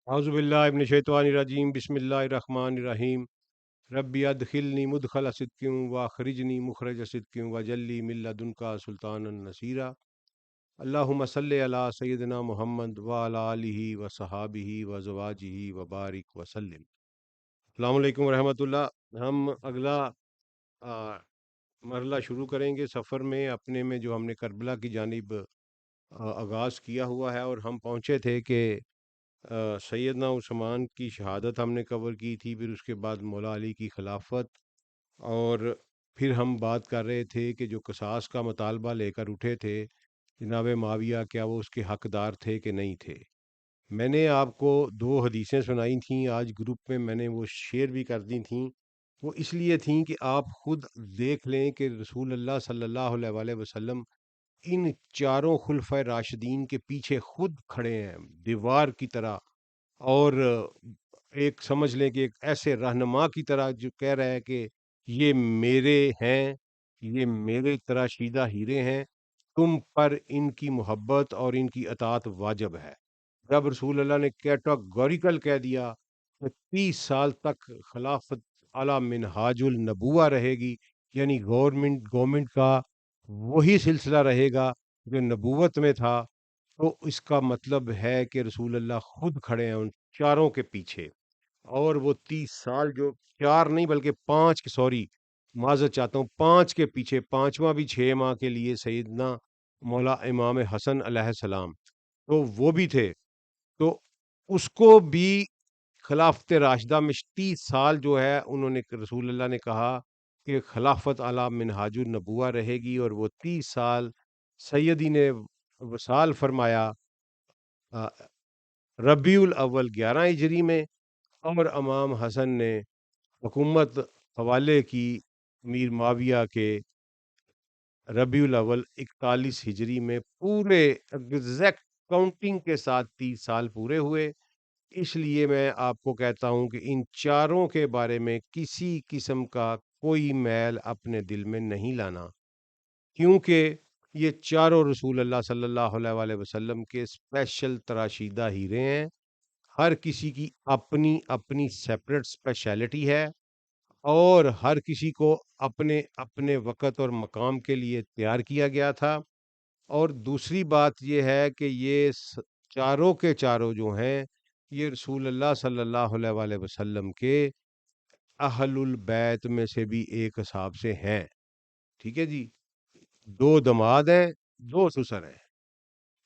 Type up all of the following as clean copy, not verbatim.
اعوذ باللہ من الشیطان الرجیم بسم اللہ الرحمن الرحیم ربی ادخلنی مدخل صدق واخرجنی مخرج صدق وجلی من لدنک سلطانا نصیرا اللہم صلی علی سیدنا محمد وعلی آلہ وصحابہ وزواجہ وبارک وسلم۔ السلام علیکم ورحمۃ اللہ۔ ہم اگلا مرحلہ شروع کریں گے سفر میں اپنے میں جو ہم نے کربلا کی جانب آغاز کیا ہوا ہے، اور ہم پہنچے تھے کہ سیدنا عثمان کی شہادت ہم نے کور کی تھی، پھر اس کے بعد مولا علی کی خلافت، اور پھر ہم بات کر رہے تھے کہ جو قصاص کا مطالبہ لے کر اٹھے تھے جناب معاویہ، کیا وہ اس کے حقدار تھے کہ نہیں تھے۔ میں نے آپ کو دو حدیثیں سنائی تھیں، آج گروپ میں نے وہ شیئر بھی کر دی تھیں۔ وہ اس لیے تھیں کہ آپ خود دیکھ لیں کہ رسول اللہ صلی اللہ علیہ وآلہ وسلم ان چاروں خلفۂ راشدین کے پیچھے خود کھڑے ہیں دیوار کی طرح، اور ایک سمجھ لیں کہ ایک ایسے رہنما کی طرح جو کہہ رہا ہے کہ یہ میرے ہیں، یہ میرے تراشیدہ ہیرے ہیں، تم پر ان کی محبت اور ان کی اطاعت واجب ہے۔ جب رسول اللہ نے کیٹاگوریکل کہہ دیا کہ 30 سال تک خلافت علی منہاج النبوہ رہے گی، یعنی گورنمنٹ کا وہی سلسلہ رہے گا جو نبوت میں تھا، تو اس کا مطلب ہے کہ رسول اللہ خود کھڑے ہیں ان چاروں کے پیچھے، اور وہ 30 سال جو چار نہیں بلکہ پانچ، سوری معذرت چاہتا ہوں، پانچ کے پیچھے، پانچواں بھی 6 ماہ کے لیے سیدنا مولا امام حسن علیہ السلام، تو وہ بھی تھے، تو اس کو بھی خلافت راشدہ میں 30 سال جو ہے انہوں نے، رسول اللہ نے کہا کہ خلافت علی منہاج النبوہ رہے گی، اور وہ 30 سال سیدی نے وصال فرمایا ربیع الاول 11 ہجری میں، اور امام حسن نے حکومت حوالے کی امیر معاویہ کے ربیع الاول 41 ہجری میں، پورے ایگزیکٹ کاؤنٹنگ کے ساتھ 30 سال پورے ہوئے۔ اس لیے میں آپ کو کہتا ہوں کہ ان چاروں کے بارے میں کسی قسم کا کوئی میل اپنے دل میں نہیں لانا، کیونکہ یہ چاروں رسول اللہ صلی اللہ علیہ وآلہ وسلم کے اسپیشل تراشیدہ ہیرے ہیں۔ ہر کسی کی اپنی اپنی سیپریٹ اسپیشلٹی ہے، اور ہر کسی کو اپنے اپنے وقت اور مقام کے لیے تیار کیا گیا تھا۔ اور دوسری بات یہ ہے کہ یہ چاروں کے چاروں جو ہیں، یہ رسول اللہ صلی اللہ علیہ وآلہ وسلم کے اہل البیت میں سے بھی ایک حساب سے ہیں، ٹھیک ہے جی، دو دماد ہیں، دو سسر ہیں،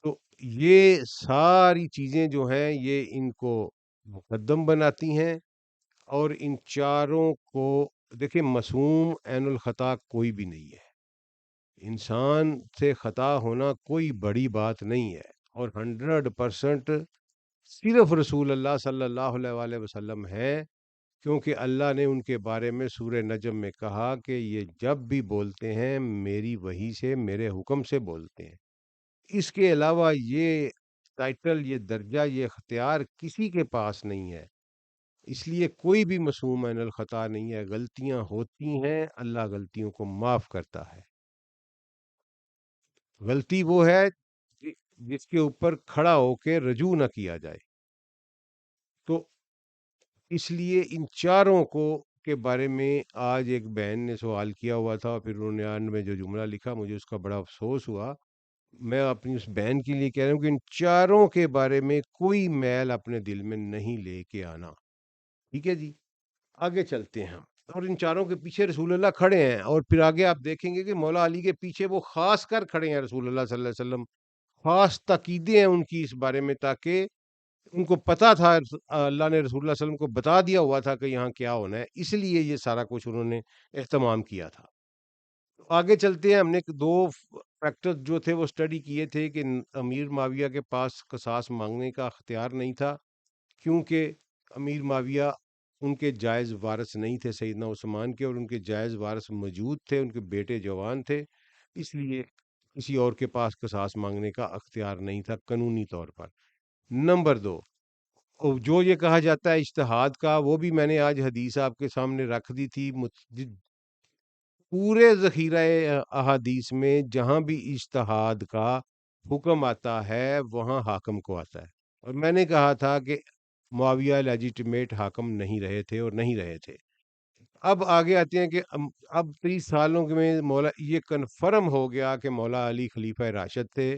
تو یہ ساری چیزیں جو ہیں یہ ان کو مقدم بناتی ہیں، اور ان چاروں کو دیکھیں، معصوم عین الخطا کوئی بھی نہیں ہے، انسان سے خطا ہونا کوئی بڑی بات نہیں ہے، اور 100% صرف رسول اللہ صلی اللہ علیہ وآلہ وسلم ہے، کیونکہ اللہ نے ان کے بارے میں سورہ نجم میں کہا کہ یہ جب بھی بولتے ہیں میری وحی سے، میرے حکم سے بولتے ہیں۔ اس کے علاوہ یہ ٹائٹل، یہ درجہ، یہ اختیار کسی کے پاس نہیں ہے، اس لیے کوئی بھی معصوم عین الخطا نہیں ہے، غلطیاں ہوتی ہیں، اللہ غلطیوں کو معاف کرتا ہے۔ غلطی وہ ہے جس کے اوپر کھڑا ہو کے رجوع نہ کیا جائے، تو اس لیے ان چاروں کو کے بارے میں آج ایک بہن نے سوال کیا ہوا تھا، پھر انہوں نے آن میں جو جملہ لکھا مجھے اس کا بڑا افسوس ہوا۔ میں اپنی اس بہن کے لیے کہہ رہا ہوں کہ ان چاروں کے بارے میں کوئی میل اپنے دل میں نہیں لے کے آنا، ٹھیک ہے جی۔ آگے چلتے ہیں ہم، اور ان چاروں کے پیچھے رسول اللہ کھڑے ہیں، اور پھر آگے آپ دیکھیں گے کہ مولا علی کے پیچھے وہ خاص کر کھڑے ہیں، رسول اللہ صلی اللہ علیہ وسلم خاص تاکیدیں ہیں ان کی اس بارے میں، تاکہ ان کو پتا تھا، اللہ نے رسول اللہ صلی اللہ علیہ وسلم کو بتا دیا ہوا تھا کہ یہاں کیا ہونا ہے، اس لیے یہ سارا کچھ انہوں نے اہتمام کیا تھا۔ آگے چلتے ہیں، ہم نے دو فیکٹر جو تھے وہ اسٹڈی کیے تھے کہ امیر معاویہ کے پاس قصاص مانگنے کا اختیار نہیں تھا، کیونکہ امیر معاویہ ان کے جائز وارث نہیں تھے سیدنا عثمان کے، اور ان کے جائز وارث موجود تھے، ان کے بیٹے جوان تھے، اس لیے کسی اور کے پاس قصاص مانگنے کا اختیار نہیں تھا قانونی طور پر۔ نمبر دو، جو یہ کہا جاتا ہے اجتہاد کا، وہ بھی میں نے آج حدیث آپ کے سامنے رکھ دی تھی۔ پورے ذخیرہ احادیث میں جہاں بھی اجتہاد کا حکم آتا ہے وہاں حاکم کو آتا ہے، اور میں نے کہا تھا کہ معاویہ لیجیٹمیٹ حاکم نہیں رہے تھے اور نہیں رہے تھے۔ اب آگے آتے ہیں کہ اب 30 سالوں میں مولا یہ کنفرم ہو گیا کہ مولا علی خلیفہ راشد تھے،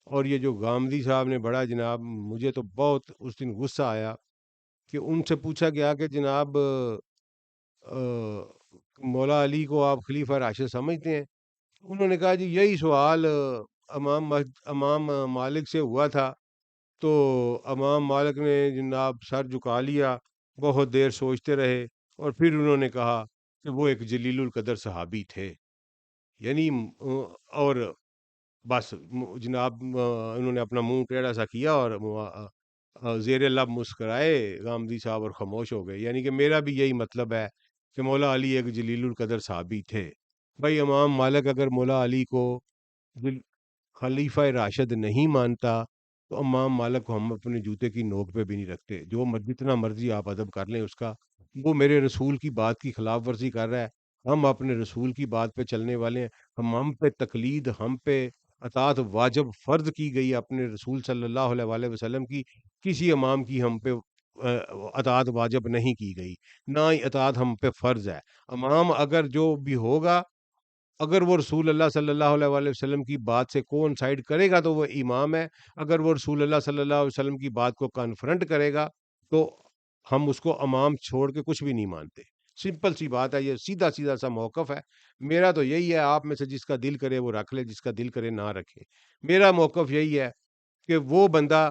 اور یہ جو گامدی صاحب نے بڑا جناب، مجھے تو بہت اس دن غصہ آیا کہ ان سے پوچھا گیا کہ جناب مولا علی کو آپ خلیفہ راشد سمجھتے ہیں؟ انہوں نے کہا جی یہی سوال امام مالک سے ہوا تھا، تو امام مالک نے جناب سر جھکا لیا، بہت دیر سوچتے رہے، اور پھر انہوں نے کہا کہ وہ ایک جلیل القدر صحابی تھے، یعنی اور بس جناب انہوں نے اپنا منہ ٹیڑھا سا کیا اور زیر لب مسکرائے غامدی صاحب اور خاموش ہو گئے، یعنی کہ میرا بھی یہی مطلب ہے کہ مولا علی ایک جلیل القدر صحابی تھے۔ بھائی امام مالک اگر مولا علی کو خلیفہ راشد نہیں مانتا تو امام مالک کو ہم اپنے جوتے کی نوک پہ بھی نہیں رکھتے، جو جتنا مرضی آپ ادب کر لیں اس کا، وہ میرے رسول کی بات کی خلاف ورزی کر رہا ہے، ہم اپنے رسول کی بات پہ چلنے والے ہیں، ہم پہ تقلید، ہم پہ اطاعت واجب فرض کی گئی اپنے رسول صلی اللہ علیہ وآلہ وسلم کی، کسی امام کی ہم پہ اطاعت واجب نہیں کی گئی، نہ ہی اطاعت ہم پہ فرض ہے۔ امام اگر جو بھی ہوگا، اگر وہ رسول اللہ صلی اللہ علیہ وآلہ وسلم کی بات سے کوانسائڈ کرے گا تو وہ امام ہے، اگر وہ رسول اللہ صلی اللہ علیہ وسلم کی بات کو کنفرنٹ کرے گا تو ہم اس کو امام چھوڑ کے کچھ بھی نہیں مانتے۔ سمپل سی بات ہے، یہ سیدھا سیدھا سا موقف ہے۔ میرا تو یہی ہے، آپ میں سے جس کا دل کرے وہ رکھ لے، جس کا دل کرے نہ رکھے۔ میرا موقف یہی ہے کہ وہ بندہ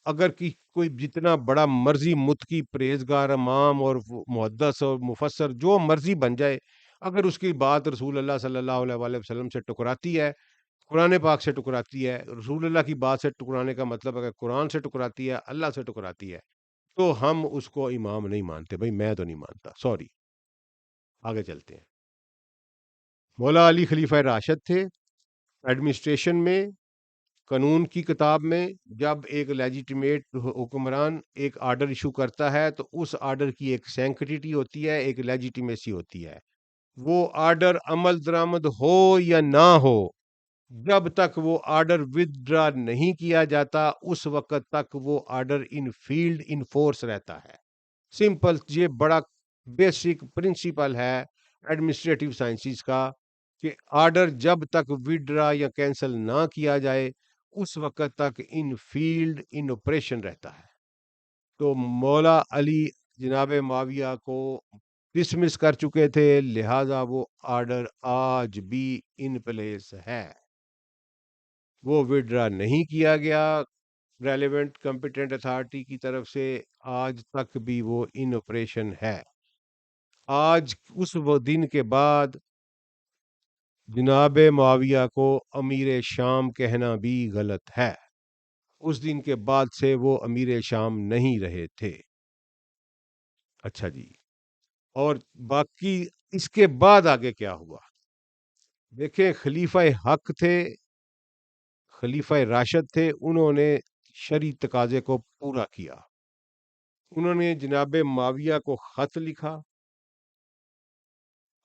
اگر کوئی جتنا بڑا مرضی متقی پرہیزگار امام اور محدث اور مفسر جو مرضی بن جائے، اگر اس کی بات رسول اللہ صلی اللہ علیہ وآلہ وسلم سے ٹکراتی ہے، قرآن پاک سے ٹکراتی ہے، رسول اللہ کی بات سے ٹکرانے کا مطلب اگر قرآن سے ٹکراتی ہے، اللہ سے ٹکراتی ہے، تو ہم اس کو امام نہیں مانتے۔ بھائی میں تو نہیں مانتا، سوری۔ آگے چلتے ہیں۔ مولا علی خلیفہ راشد تھے۔ ایڈمنسٹریشن میں، قانون کی کتاب میں، جب ایک لیجیٹیمیٹ حکمران ایک آرڈر ایشو کرتا ہے تو اس آرڈر کی ایک سینکٹیٹی ہوتی ہے، ایک لیجیٹیمیسی ہوتی ہے۔ وہ آرڈر عمل درآمد ہو یا نہ ہو، جب تک وہ آرڈر ودرا نہیں کیا جاتا اس وقت تک وہ order in field in force رہتا ہے۔ سمپل، یہ بڑا بیسک پرنسپل ہے ایڈمنسٹریٹو سائنسز کا، کہ آرڈر جب تک ودرا یا کینسل نہ کیا جائے اس وقت تک ان فیلڈ ان آپریشن رہتا ہے۔ تو مولا علی جناب معاویہ کو ڈسمس کر چکے تھے، لہذا وہ آرڈر آج بھی ان پلیس ہے، وہ وڈرا نہیں کیا گیا ریلیونٹ کمپیٹنٹ اتھارٹی کی طرف سے، آج تک بھی وہ ان آپریشن ہے۔ آج اس وہ دن کے بعد جناب معاویہ کو امیر شام کہنا بھی غلط ہے، اس دن کے بعد سے وہ امیر شام نہیں رہے تھے۔ اچھا جی، اور باقی اس کے بعد آگے کیا ہوا؟ دیکھیں، خلیفہ حق تھے، خلیفہ راشد تھے، انہوں نے شرعی تقاضے کو پورا کیا۔ انہوں نے جناب معاویہ کو خط لکھا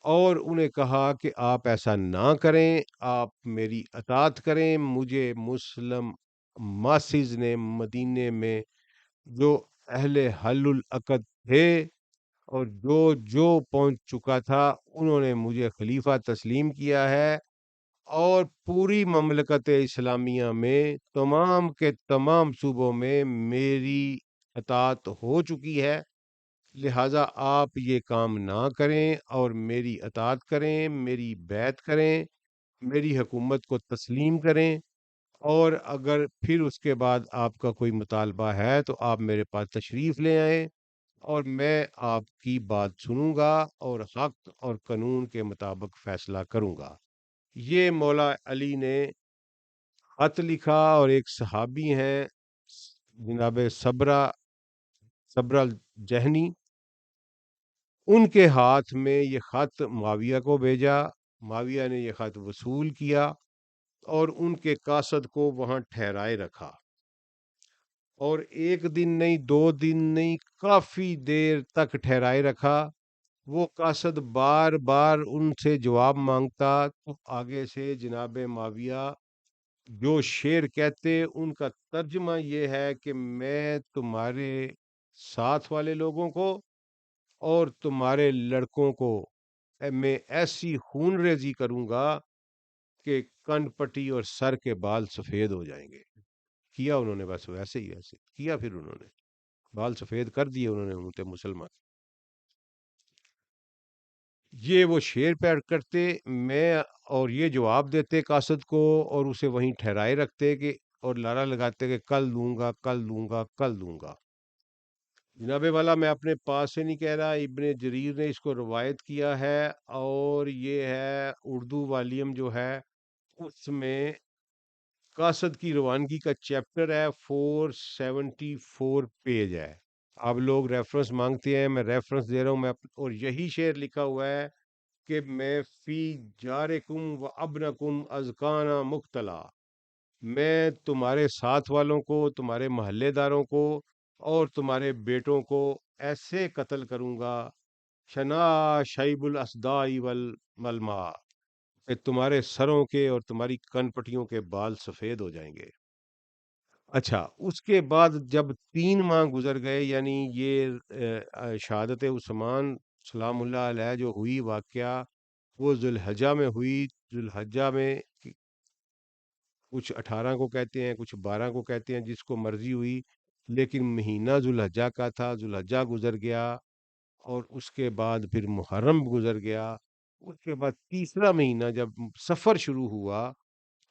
اور انہیں کہا کہ آپ ایسا نہ کریں، آپ میری اطاعت کریں۔ مجھے مسلم ماسز نے مدینے میں جو اہل حل العقد تھے اور جو پہنچ چکا تھا، انہوں نے مجھے خلیفہ تسلیم کیا ہے، اور پوری مملکت اسلامیہ میں تمام کے تمام صوبوں میں میری اطاعت ہو چکی ہے، لہٰذا آپ یہ کام نہ کریں اور میری اطاعت کریں، میری بیعت کریں، میری حکومت کو تسلیم کریں، اور اگر پھر اس کے بعد آپ کا کوئی مطالبہ ہے تو آپ میرے پاس تشریف لے آئیں اور میں آپ کی بات سنوں گا اور حق اور قانون کے مطابق فیصلہ کروں گا۔ یہ مولا علی نے خط لکھا، اور ایک صحابی ہیں جناب صبرہ الجہنی، ان کے ہاتھ میں یہ خط معاویہ کو بھیجا، معاویہ نے یہ خط وصول کیا اور ان کے قاصد کو وہاں ٹھہرائے رکھا، اور ایک دن نہیں، 2 دن نہیں، کافی دیر تک ٹھہرائے رکھا۔ وہ قاصد بار بار ان سے جواب مانگتا تو آگے سے جناب معاویہ جو شعر کہتے، ان کا ترجمہ یہ ہے کہ میں تمہارے ساتھ والے لوگوں کو اور تمہارے لڑکوں کو میں ایسی خون ریزی کروں گا کہ کن پٹی اور سر کے بال سفید ہو جائیں گے. کیا انہوں نے بس ویسے ہی ایسے کیا، پھر انہوں نے بال سفید کر دیے انہوں نے اونتے مسلمان. یہ وہ شیر پیٹ کرتے میں، اور یہ جواب دیتے قاصد کو، اور اسے وہیں ٹھہرائے رکھتے کہ اور لارا لگاتے کہ کل دوں گا کل دوں گا کل دوں گا. جناب والا میں اپنے پاس سے نہیں کہہ رہا، ابن جریر نے اس کو روایت کیا ہے، اور یہ ہے اردو والیوم جو ہے اس میں قاصد کی روانگی کا چیپٹر ہے، 474 پیج ہے. اب لوگ ریفرنس مانگتے ہیں، میں ریفرنس دے رہا ہوں. اور یہی شعر لکھا ہوا ہے کہ میں فی جارکم و ابنکم ازکانا مختلا، میں تمہارے ساتھ والوں کو، تمہارے محلے داروں کو اور تمہارے بیٹوں کو ایسے قتل کروں گا، شنا شیب الاسدائی والملما، کہ تمہارے سروں کے اور تمہاری کن پٹیوں کے بال سفید ہو جائیں گے. اچھا، اس کے بعد جب 3 ماہ گزر گئے، یعنی یہ شہادت عثمان سلام اللہ علیہ جو ہوئی واقعہ، وہ ذوالحجہ میں ہوئی. ذوالحجہ میں کچھ 18 کو کہتے ہیں، کچھ 12 کو کہتے ہیں، جس کو مرضی ہوئی، لیکن مہینہ ذوالحجہ کا تھا. ذوالحجہ گزر گیا، اور اس کے بعد پھر محرم گزر گیا. اس کے بعد تیسرا مہینہ جب سفر شروع ہوا،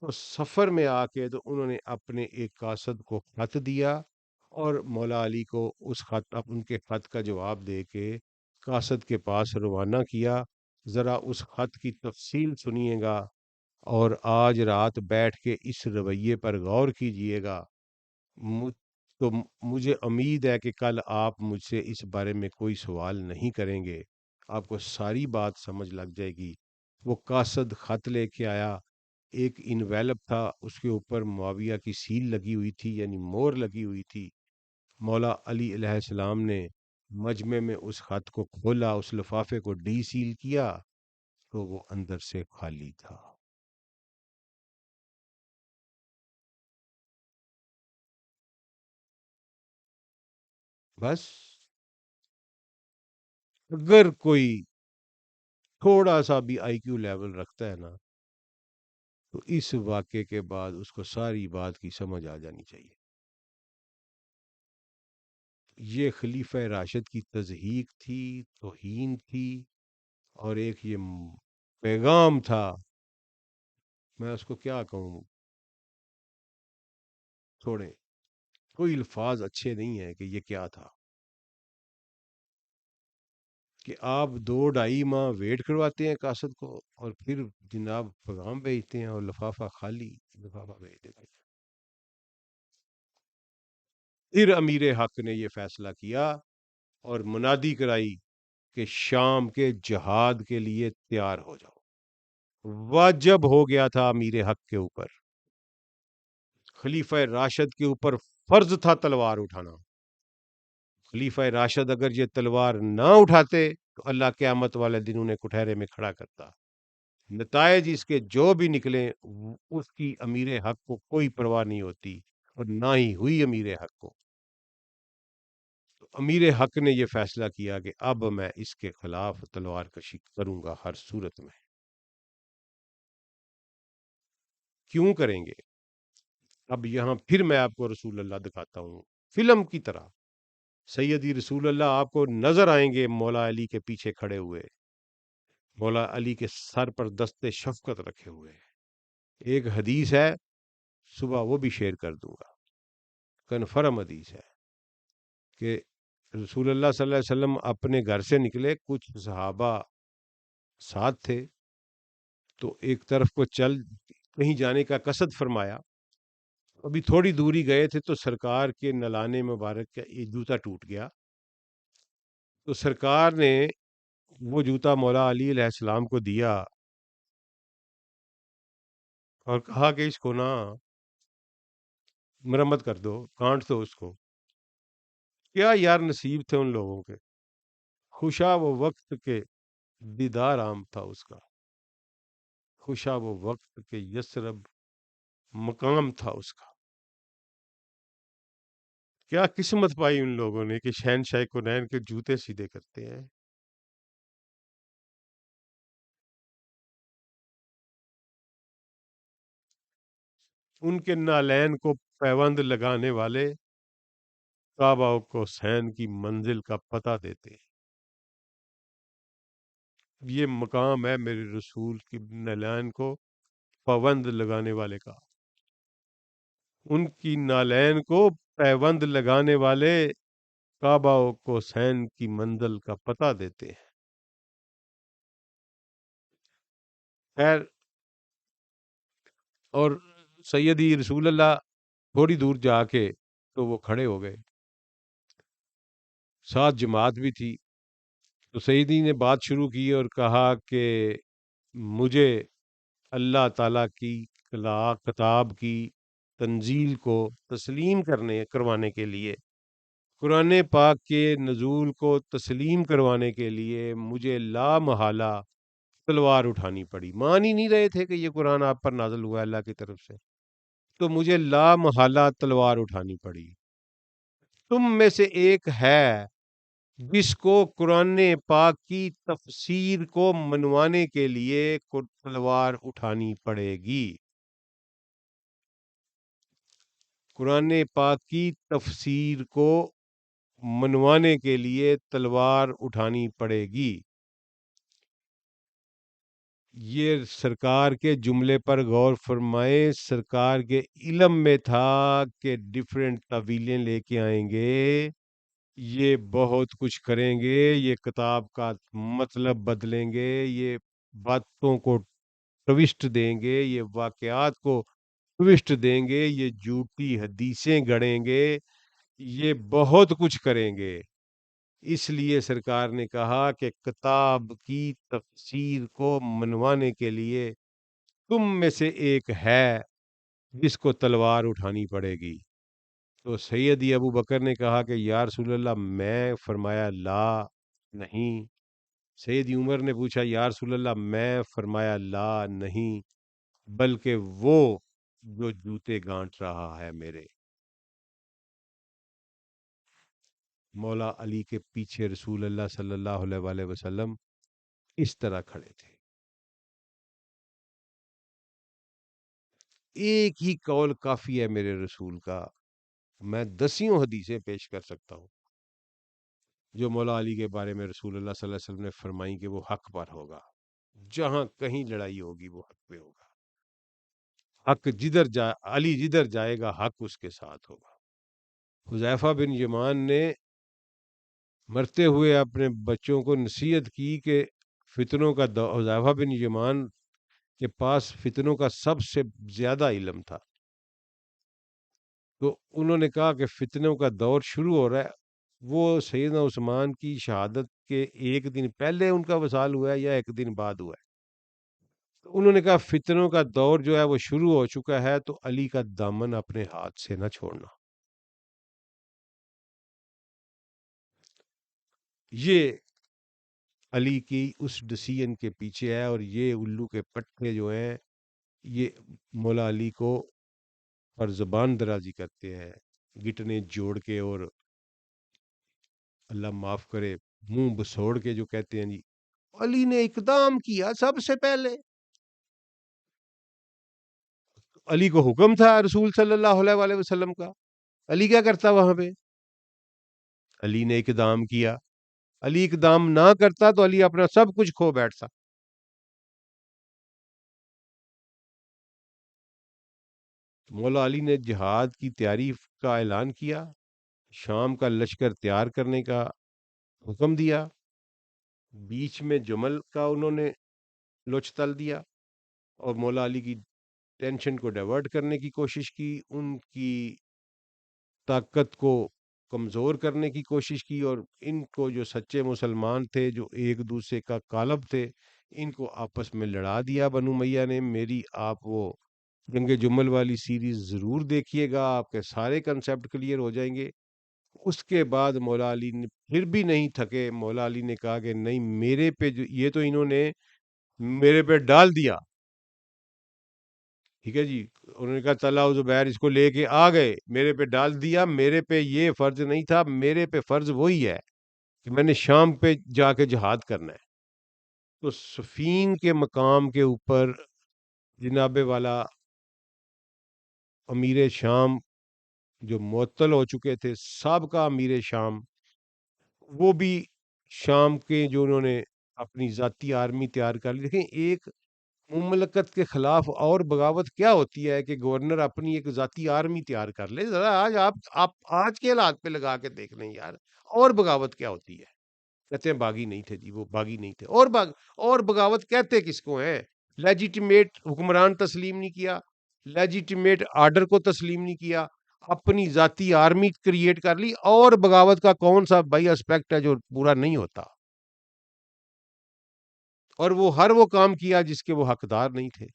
تو سفر میں آ کے تو انہوں نے اپنے ایک قاصد کو خط دیا، اور مولا علی کو اس خط ان کے خط کا جواب دے کے قاصد کے پاس روانہ کیا. ذرا اس خط کی تفصیل سنیے گا، اور آج رات بیٹھ کے اس رویے پر غور کیجئے گا. مجھ- تو مجھے امید ہے کہ کل آپ مجھ سے اس بارے میں کوئی سوال نہیں کریں گے. آپ کو ساری بات سمجھ لگ جائے گی. وہ قاصد خط لے کے آیا، ایک انویلپ تھا، اس کے اوپر معاویہ کی سیل لگی ہوئی تھی، یعنی مور لگی ہوئی تھی. مولا علی علیہ السلام نے مجمع میں اس خط کو کھولا، اس لفافے کو ڈی سیل کیا، تو وہ اندر سے خالی تھا. بس اگر کوئی تھوڑا سا بھی آئی کیو لیول رکھتا ہے نا، تو اس واقعے کے بعد اس کو ساری بات کی سمجھ آ جانی چاہیے. یہ خلیفہ راشد کی تضحیک تھی، توہین تھی، اور ایک یہ پیغام تھا. میں اس کو کیا کہوں، تھوڑے کوئی الفاظ اچھے نہیں ہیں کہ یہ کیا تھا. کہ آپ 2 ڈھائی ماہ ویٹ کرواتے ہیں قاصد کو، اور پھر جناب پیغام بھیجتے ہیں اور لفافہ خالی، لفافہ بھیج دیتے ہیں. پھر امیر حق نے یہ فیصلہ کیا اور منادی کرائی کہ شام کے جہاد کے لیے تیار ہو جاؤ. واجب ہو گیا تھا امیر حق کے اوپر، خلیفہ راشد کے اوپر فرض تھا تلوار اٹھانا. خلیفہ راشد اگر یہ تلوار نہ اٹھاتے تو اللہ قیامت والے دن انہیں کٹہرے میں کھڑا کرتا. نتائج اس کے جو بھی نکلیں، اس کی امیر حق کو کوئی پرواہ نہیں ہوتی، اور نہ ہی ہوئی امیر حق کو. تو امیر حق نے یہ فیصلہ کیا کہ اب میں اس کے خلاف تلوار کشی کروں گا ہر صورت میں. کیوں کریں گے؟ اب یہاں پھر میں آپ کو رسول اللہ دکھاتا ہوں، فلم کی طرح. سیدی رسول اللہ آپ کو نظر آئیں گے مولا علی کے پیچھے کھڑے ہوئے، مولا علی کے سر پر دست شفقت رکھے ہوئے. ایک حدیث ہے، صبح وہ بھی شیئر کر دوں گا، کنفرم حدیث ہے، کہ رسول اللہ صلی اللہ علیہ وسلم اپنے گھر سے نکلے، کچھ صحابہ ساتھ تھے، تو ایک طرف کو چل کہیں جانے کا قصد فرمایا. ابھی تھوڑی دوری گئے تھے تو سرکار کے نلانے مبارک کا ایک جوتا ٹوٹ گیا. تو سرکار نے وہ جوتا مولا علی علیہ السلام کو دیا، اور کہا کہ اس کو نا مرمت کر دو، کانٹ دو اس کو. کیا یار نصیب تھے ان لوگوں کے، خوشا وہ وقت کے دیدار عام تھا اس کا، خوشا وہ وقت کے یسرب مقام تھا اس کا. کیا قسمت پائی ان لوگوں نے کہ شہنشاہ کونین کے جوتے سیدھے کرتے ہیں. ان کے نالین کو پیوند لگانے والے کعبہ کو حسین کی منزل کا پتہ دیتے ہیں. یہ مقام ہے میرے رسول کی نالین کو پابند لگانے والے کا. ان کی نالین کو پیوند لگانے والے کعبہ کو حسین کی منزل کا پتہ دیتے ہیں. خیر، اور سیدی رسول اللہ تھوڑی دور جا کے تو وہ کھڑے ہو گئے، ساتھ جماعت بھی تھی. تو سیدی نے بات شروع کی اور کہا کہ مجھے اللہ تعالیٰ کی کتاب کی تنزیل کو تسلیم کروانے کے لیے، قرآن پاک کے نزول کو تسلیم کروانے کے لیے مجھے لا محالہ تلوار اٹھانی پڑی. مان ہی نہیں رہے تھے کہ یہ قرآن آپ پر نازل ہوا ہے اللہ کی طرف سے، تو مجھے لا محالہ تلوار اٹھانی پڑی. تم میں سے ایک ہے جس کو قرآن پاک کی تفسیر کو منوانے کے لیے تلوار اٹھانی پڑے گی. قرآن پاک کی تفسیر کو منوانے کے لیے تلوار اٹھانی پڑے گی. یہ سرکار کے جملے پر غور فرمائیں. سرکار کے علم میں تھا کہ ڈیفرنٹ تعویلیں لے کے آئیں گے، یہ بہت کچھ کریں گے، یہ کتاب کا مطلب بدلیں گے، یہ باتوں کو ٹوسٹ دیں گے، یہ واقعات کو ٹوسٹ دیں گے، یہ جھوٹی حدیثیں گڑیں گے، یہ بہت کچھ کریں گے. اس لیے سرکار نے کہا کہ کتاب کی تفسیر کو منوانے کے لیے تم میں سے ایک ہے جس کو تلوار اٹھانی پڑے گی. تو سیدی ابو بکر نے کہا کہ یا رسول اللہ میں. فرمایا لا نہیں. سیدی عمر نے پوچھا یا رسول اللہ میں. فرمایا لا نہیں، بلکہ وہ جو جوتے گانٹ رہا ہے میرے. مولا علی کے پیچھے رسول اللہ صلی اللہ علیہ وآلہ وسلم اس طرح کھڑے تھے. ایک ہی قول کافی ہے میرے رسول کا، میں 10 حدیثیں پیش کر سکتا ہوں جو مولا علی کے بارے میں رسول اللہ صلی اللہ علیہ وسلم نے فرمائی کہ وہ حق پر ہوگا. جہاں کہیں لڑائی ہوگی وہ حق پہ ہوگا. حق علی جدھر جائے گا حق اس کے ساتھ ہوگا. حذیفہ بن یمان نے مرتے ہوئے اپنے بچوں کو نصیحت کی کہ فتنوں کا حذیفہ بن یمان کے پاس فتنوں کا سب سے زیادہ علم تھا. تو انہوں نے کہا کہ فتنوں کا دور شروع ہو رہا ہے. وہ سیدنا عثمان کی شہادت کے ایک دن پہلے ان کا وصال ہوا ہے یا ایک دن بعد ہوا ہے. تو انہوں نے کہا فتنوں کا دور جو ہے وہ شروع ہو چکا ہے، تو علی کا دامن اپنے ہاتھ سے نہ چھوڑنا. یہ علی کی اس ڈسیژن کے پیچھے ہے. اور یہ الو کے پٹھے جو ہیں یہ مولا علی کو پر زبان درازی کرتے ہیں، گھٹنے جوڑ کے اور اللہ معاف کرے منہ بسوڑ کے جو کہتے ہیں جی علی نے اقدام کیا سب سے پہلے. علی کو حکم تھا رسول صلی اللہ علیہ وآلہ وسلم کا. علی کیا کرتا وہاں پہ؟ علی نے اقدام کیا. علی اقدام نہ کرتا تو علی اپنا سب کچھ کھو بیٹھتا. مولا علی نے جہاد کی تیاری کا اعلان کیا، شام کا لشکر تیار کرنے کا حکم دیا. بیچ میں جمل کا انہوں نے لوچ تل دیا اور مولا علی کی ٹینشن کو ڈائیورٹ کرنے کی کوشش کی، ان کی طاقت کو کمزور کرنے کی کوشش کی، اور ان کو جو سچے مسلمان تھے جو ایک دوسرے کا کالب تھے ان کو آپس میں لڑا دیا بنو امیہ نے. میری آپ وہ جنگ جمل والی سیریز ضرور دیکھیے گا، آپ کے سارے کنسیپٹ کلیئر ہو جائیں گے. اس کے بعد مولا علی نے پھر بھی نہیں تھکے. مولا علی نے کہا کہ نہیں، میرے پہ یہ تو انہوں نے میرے پہ ڈال دیا، ٹھیک ہے جی، انہوں نے کہا طلحہ و زبیر اس کو لے کے آ گئے، میرے پہ ڈال دیا، میرے پہ یہ فرض نہیں تھا، میرے پہ فرض وہی ہے کہ میں نے شام پہ جا کے جہاد کرنا ہے۔ تو صفین کے مقام کے اوپر جناب والا امیر شام جو معطل ہو چکے تھے، سابقہ امیر شام، وہ بھی شام کے جو انہوں نے اپنی ذاتی آرمی تیار کر لی۔ دیکھیں ایک مملکت کے خلاف اور بغاوت کیا ہوتی ہے کہ گورنر اپنی ایک ذاتی آرمی تیار کر لے، ذرا آپ آج کے حالات پہ لگا کے دیکھ لیں یار، اور بغاوت کیا ہوتی ہے؟ کہتے ہیں باغی نہیں تھے جی، وہ باغی نہیں تھے، اور بغاوت کہتے کس کو ہیں؟ لیجیٹیمیٹ حکمران تسلیم نہیں کیا، لیجیٹیمیٹ آرڈر کو تسلیم نہیں کیا، اپنی ذاتی آرمی کریٹ کر لی، اور بغاوت کا کون سا بھائی اسپیکٹ ہے جو پورا نہیں ہوتا؟ اور وہ کام کیا جس کے وہ حقدار نہیں تھے۔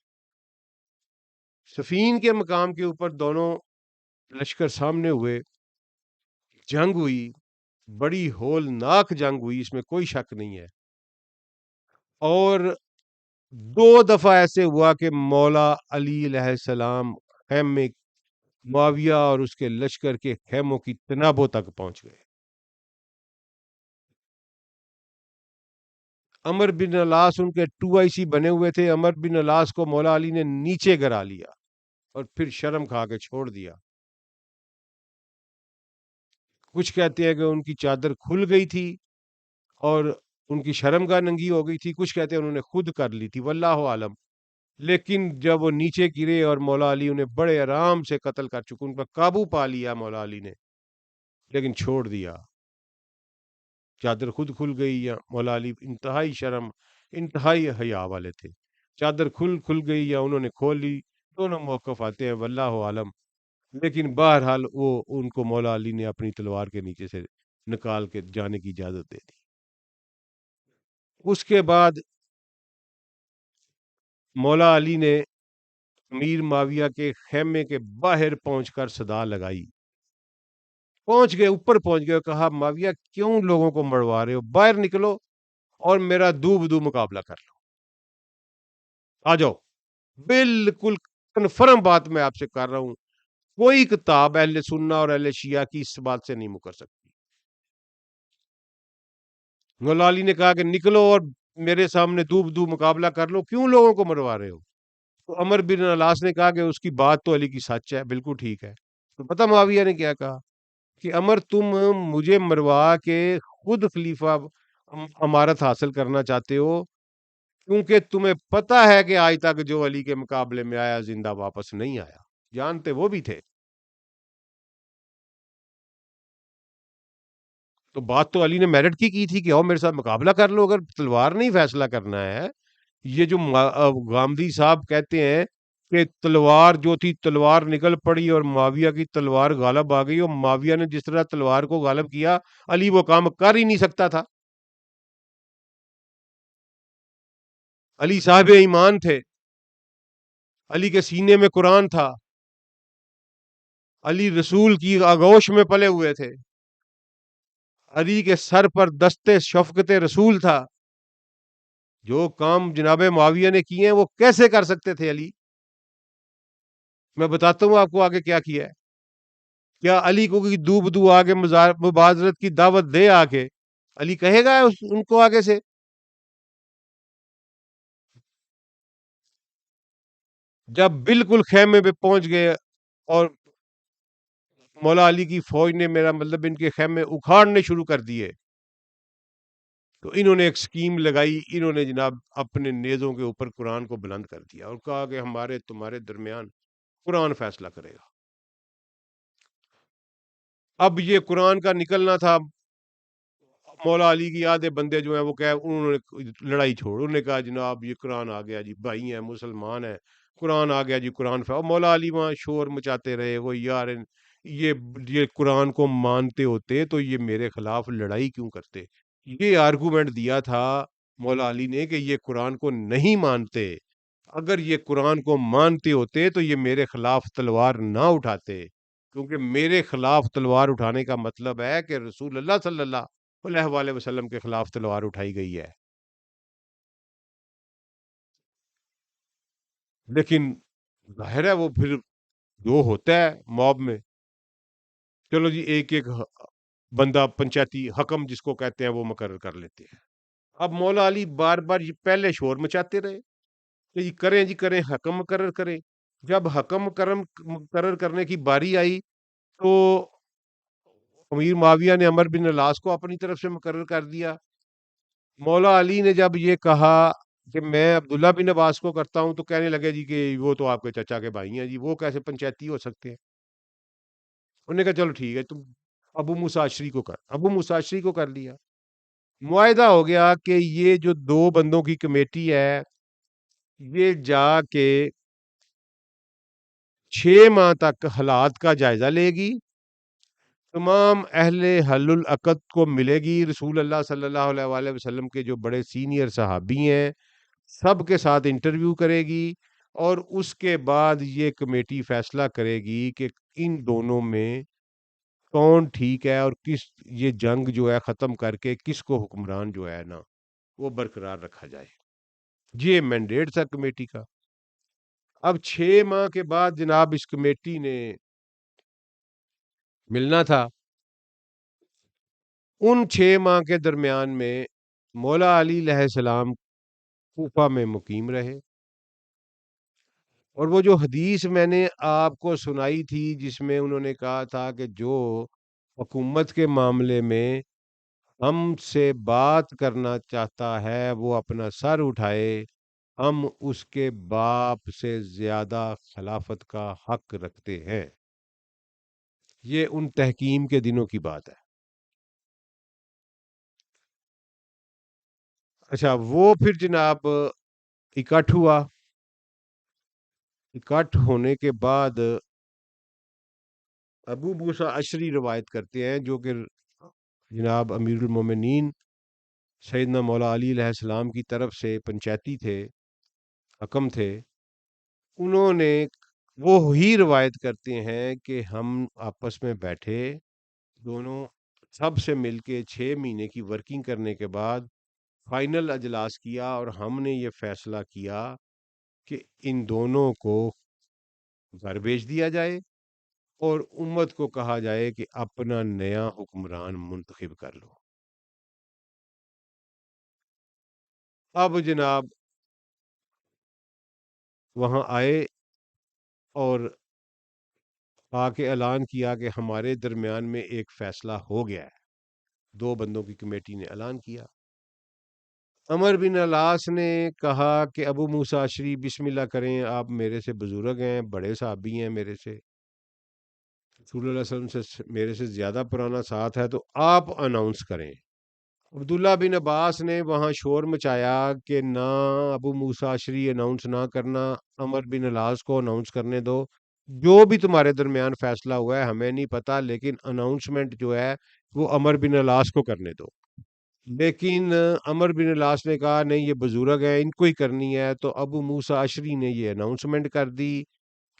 صفین کے مقام کے اوپر دونوں لشکر سامنے ہوئے، جنگ ہوئی، بڑی ہولناک جنگ ہوئی، اس میں کوئی شک نہیں ہے۔ اور دو دفعہ ایسے ہوا کہ مولا علی علیہ السلام خیمے معاویہ اور اس کے لشکر کے خیموں کی تنابوں تک پہنچ گئے۔ عمر بن العاص ان کے 2 IC بنے ہوئے تھے، عمر بن العاص کو مولا علی نے نیچے گرا لیا اور پھر شرم کھا کے چھوڑ دیا۔ کچھ کہتے ہیں کہ ان کی چادر کھل گئی تھی اور ان کی شرمگاہ ننگی ہو گئی تھی، کچھ کہتے ہیں انہوں نے خود کر لی تھی، واللہ عالم۔ لیکن جب وہ نیچے گرے اور مولا علی انہیں بڑے آرام سے قتل کر چکے، ان پر قابو پا لیا مولا علی نے، لیکن چھوڑ دیا۔ چادر خود کھل گئی، یا مولا علی انتہائی شرم، انتہائی حیا والے تھے، چادر کھل گئی یا انہوں نے کھول لی، دونوں موقف آتے ہیں، واللہ عالم۔ لیکن بہرحال وہ ان کو مولا علی نے اپنی تلوار کے نیچے سے نکال کے جانے کی اجازت دے دی۔ اس کے بعد مولا علی نے امیر معاویہ کے خیمے کے باہر پہنچ کر صدا لگائی، پہنچ گئے، اوپر پہنچ گئے، کہا معاویہ کیوں لوگوں کو مڑوا رہے ہو، باہر نکلو اور میرا دو بدو مقابلہ کر لو، آ جاؤ۔ بالکل کنفرم بات میں آپ سے کر رہا ہوں، کوئی کتاب اہل سنہ اور اہل شیعہ کی اس بات سے نہیں مکر سکتی۔ مولا علی نے کہا کہ نکلو اور میرے سامنے دو بدو مقابلہ کر لو، کیوں لوگوں کو مروا رہے ہو؟ تو عمر بن العاص نے کہا کہ اس کی بات تو علی کی سچ ہے، بالکل ٹھیک ہے۔ تو پتہ معاویہ نے کیا کہا کہ عمر تم مجھے مروا کے خود خلیفہ امارت حاصل کرنا چاہتے ہو، کیونکہ تمہیں پتہ ہے کہ آج تک جو علی کے مقابلے میں آیا زندہ واپس نہیں آیا، جانتے وہ بھی تھے۔ تو بات تو علی نے میرٹ کی تھی کہ آؤ میرے ساتھ مقابلہ کر لو، اگر تلوار نہیں فیصلہ کرنا ہے۔ یہ جو غامدی صاحب کہتے ہیں کہ تلوار جو تھی تلوار نکل پڑی اور معاویہ کی تلوار غالب آ گئی، اور معاویہ نے جس طرح تلوار کو غالب کیا، علی وہ کام کر ہی نہیں سکتا تھا۔ علی صاحب ایمان تھے، علی کے سینے میں قرآن تھا، علی رسول کی آغوش میں پلے ہوئے تھے، علی کے سر پر دستے شفقت رسول تھا۔ جو کام جناب معاویہ نے کیے ہیں وہ کیسے کر سکتے تھے علی؟ میں بتاتا ہوں آپ کو آگے کیا کیا ہے۔ کیا علی کو کوئی دو بدو آگے مبادرت کی دعوت دے آگے، علی کہے گا ان کو آگے سے؟ جب بالکل خیمے پہ پہنچ گئے اور مولا علی کی فوج نے، میرا مطلب ان کے خیمے اکھاڑنے شروع کر دیے، تو انہوں نے ایک سکیم لگائی، انہوں نے جناب اپنے نیزوں کے اوپر قرآن کو بلند کر دیا اور کہا کہ ہمارے تمہارے درمیان قرآن فیصلہ کرے گا۔ اب یہ قرآن کا نکلنا تھا، مولا علی کی آدھے بندے جو ہیں وہ انہوں نے لڑائی چھوڑ، انہوں نے کہا جناب یہ قرآن آ گیا جی، بھائی ہیں مسلمان ہیں، قرآن آ گیا جی، قرآن اور مولا علی وہاں شور مچاتے رہے، وہ یار یہ قرآن کو مانتے ہوتے تو یہ میرے خلاف لڑائی کیوں کرتے؟ یہ آرگومنٹ دیا تھا مولا علی نے کہ یہ قرآن کو نہیں مانتے، اگر یہ قرآن کو مانتے ہوتے تو یہ میرے خلاف تلوار نہ اٹھاتے، کیونکہ میرے خلاف تلوار اٹھانے کا مطلب ہے کہ رسول اللہ صلی اللہ علیہ وآلہ وسلم کے خلاف تلوار اٹھائی گئی ہے۔ لیکن ظاہر ہے وہ پھر جو ہوتا ہے موب میں، چلو جی ایک ایک بندہ پنچایتی حکم جس کو کہتے ہیں وہ مقرر کر لیتے ہیں۔ اب مولا علی بار بار یہ پہلے شور مچاتے رہے کہ جی کریں جی کریں، حکم مقرر کریں۔ جب حکم مقرر کرنے کی باری آئی تو امیر معاویہ نے عمر بن العاص کو اپنی طرف سے مقرر کر دیا۔ مولا علی نے جب یہ کہا کہ میں عبداللہ بن عباس کو کرتا ہوں، تو کہنے لگے جی کہ وہ تو آپ کے چچا کے بھائی ہیں جی، وہ کیسے پنچایتی ہو سکتے ہیں؟ انہوں نے کہا چلو ٹھیک ہے، تم ابو موسیٰ اشعری کو کر، ابو موسیٰ اشعری کو کر لیا۔ معاہدہ ہو گیا کہ یہ جو دو بندوں کی کمیٹی ہے، یہ جا کے 6 ماہ تک حالات کا جائزہ لے گی، تمام اہل حل العقد کو ملے گی، رسول اللہ صلی اللہ علیہ وآلہ وسلم کے جو بڑے سینئر صحابی ہیں سب کے ساتھ انٹرویو کرے گی، اور اس کے بعد یہ کمیٹی فیصلہ کرے گی کہ ان دونوں میں کون ٹھیک ہے، اور کس یہ جنگ جو ہے ختم کر کے کس کو حکمران جو ہے نا وہ برقرار رکھا جائے۔ یہ مینڈیٹ تھا کمیٹی کا۔ اب 6 ماہ کے بعد جناب اس کمیٹی نے ملنا تھا۔ ان 6 ماہ کے درمیان میں مولا علی علیہ السلام کوفہ میں مقیم رہے، اور وہ جو حدیث میں نے آپ کو سنائی تھی جس میں انہوں نے کہا تھا کہ جو حکومت کے معاملے میں ہم سے بات کرنا چاہتا ہے وہ اپنا سر اٹھائے، ہم اس کے باپ سے زیادہ خلافت کا حق رکھتے ہیں، یہ ان تحکیم کے دنوں کی بات ہے۔ اچھا وہ پھر جناب اکٹھ ہوا، اکٹھ ہونے کے بعد ابو موسیٰ اشعری روایت کرتے ہیں جو کہ جناب امیر المومنین سیدنا مولا علی علیہ السلام کی طرف سے پنچایتی تھے، حکم تھے، انہوں نے وہ ہی روایت کرتے ہیں کہ ہم آپس میں بیٹھے دونوں، سب سے مل کے 6 مہینے کی ورکنگ کرنے کے بعد فائنل اجلاس کیا، اور ہم نے یہ فیصلہ کیا کہ ان دونوں کو گھر بھیج دیا جائے اور امت کو کہا جائے کہ اپنا نیا حکمران منتخب کر لو۔ اب جناب وہاں آئے اور آ کے اعلان کیا کہ ہمارے درمیان میں ایک فیصلہ ہو گیا ہے، دو بندوں کی کمیٹی نے اعلان کیا۔ عمر بن العاص نے کہا کہ ابو موسیٰ اشعری بسم اللہ کریں، آپ میرے سے بزرگ ہیں، بڑے صحابی ہیں، میرے سے رسول اللہ صلی اللہ علیہ وسلم سے میرے سے زیادہ پرانا ساتھ ہے، تو آپ اناؤنس کریں۔ عبداللہ بن عباس نے وہاں شور مچایا کہ نہ ابو موسیٰ اشعری اناؤنس نہ کرنا، عمر بن العاص کو اناؤنس کرنے دو، جو بھی تمہارے درمیان فیصلہ ہوا ہے ہمیں نہیں پتا، لیکن اناؤنسمنٹ جو ہے وہ عمر بن العاص کو کرنے دو۔ لیکن عمر بن العاص نے کہا نہیں یہ بزرگ ہیں، ان کو ہی کرنی ہے، تو ابو موسیٰ اشعری نے یہ اناؤنسمنٹ کر دی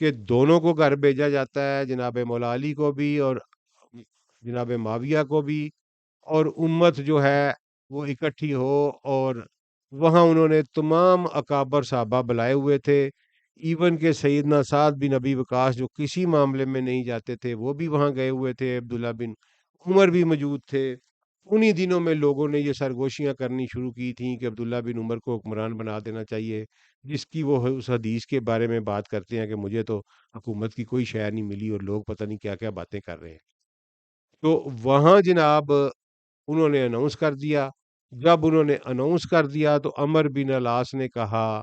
کہ دونوں کو گھر بھیجا جاتا ہے، جناب مولا علی کو بھی اور جناب معاویہ کو بھی، اور امت جو ہے وہ اکٹھی ہو، اور وہاں انہوں نے تمام اکابر صحابہ بلائے ہوئے تھے، ایون کہ سیدنا سعد بن ابی وقاص جو کسی معاملے میں نہیں جاتے تھے وہ بھی وہاں گئے ہوئے تھے، عبداللہ بن عمر بھی موجود تھے۔ انہی دنوں میں لوگوں نے یہ سرگوشیاں کرنی شروع کی تھیں کہ عبداللہ بن عمر کو حکمران بنا دینا چاہیے، جس کی وہ اس حدیث کے بارے میں بات کرتے ہیں کہ مجھے تو حکومت کی کوئی شے نہیں ملی اور لوگ پتہ نہیں کیا کیا باتیں کر رہے ہیں۔ تو وہاں جناب انہوں نے اناؤنس کر دیا۔ جب انہوں نے اناؤنس کر دیا تو عمر بن العاص نے کہا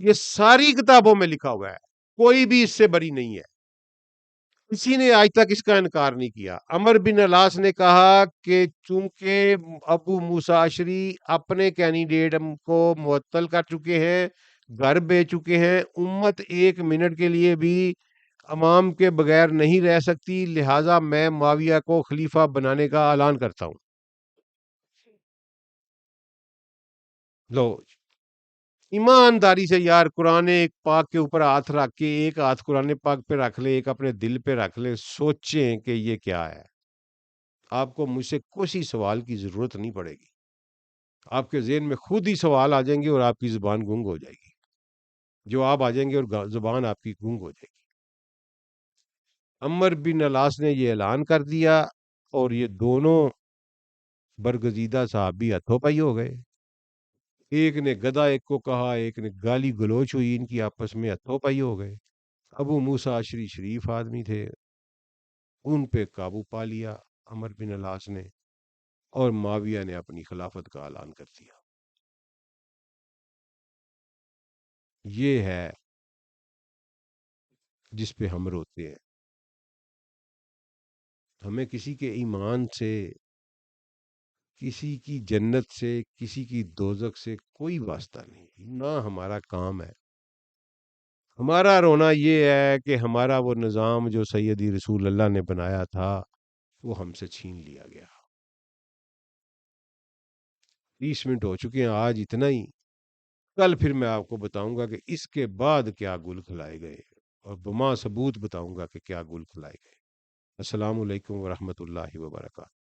یہ ساری کتابوں میں لکھا ہوا ہے، کوئی بھی اس سے بری نہیں ہے، کسی نے آج تک اس کا انکار نہیں کیا۔ عمر بن العاص نے کہا کہ چونکہ ابو موسیٰ اشعری اپنے کینڈیڈیٹ کو معطل کر چکے ہیں، گھر بھیج چکے ہیں، امت 1 منٹ کے لیے بھی امام کے بغیر نہیں رہ سکتی، لہٰذا میں معاویہ کو خلیفہ بنانے کا اعلان کرتا ہوں۔ لو ایمانداری سے یار قرآن پاک کے اوپر ہاتھ رکھ کے ایک ہاتھ قرآن پاک پہ رکھ لے، ایک اپنے دل پہ رکھ لے، سوچیں کہ یہ کیا ہے۔ آپ کو مجھ سے کسی سوال کی ضرورت نہیں پڑے گی، آپ کے ذہن میں خود ہی سوال آ جائیں گے اور آپ کی زبان گنگ ہو جائے گی۔ جو آپ آ جائیں گے اور زبان آپ کی گونگ ہو جائے گی۔ عمر بن العاص نے یہ اعلان کر دیا اور یہ دونوں برگزیدہ صحابی ہتھوں پائی ہو گئے۔ ایک نے گدھا ایک کو کہا، ایک نے گالی گلوچ ہوئی، ان کی آپس میں ہتھوں پائی ہو گئے۔ ابو موسیٰ اشری شریف آدمی تھے، ان پہ قابو پا لیا عمر بن العاص نے، اور معاویہ نے اپنی خلافت کا اعلان کر دیا۔ یہ ہے جس پہ ہم روتے ہیں۔ ہمیں کسی کے ایمان سے، کسی کی جنت سے، کسی کی دوزخ سے کوئی واسطہ نہیں، نہ ہمارا کام ہے۔ ہمارا رونا یہ ہے کہ ہمارا وہ نظام جو سیدی رسول اللہ نے بنایا تھا وہ ہم سے چھین لیا گیا۔ 30 منٹ ہو چکے ہیں، آج اتنا ہی۔ کل پھر میں آپ کو بتاؤں گا کہ اس کے بعد کیا گل کھلائے گئے، اور بما ثبوت بتاؤں گا کہ کیا گل کھلائے گئے۔ السلام علیکم ورحمۃ اللہ وبرکاتہ۔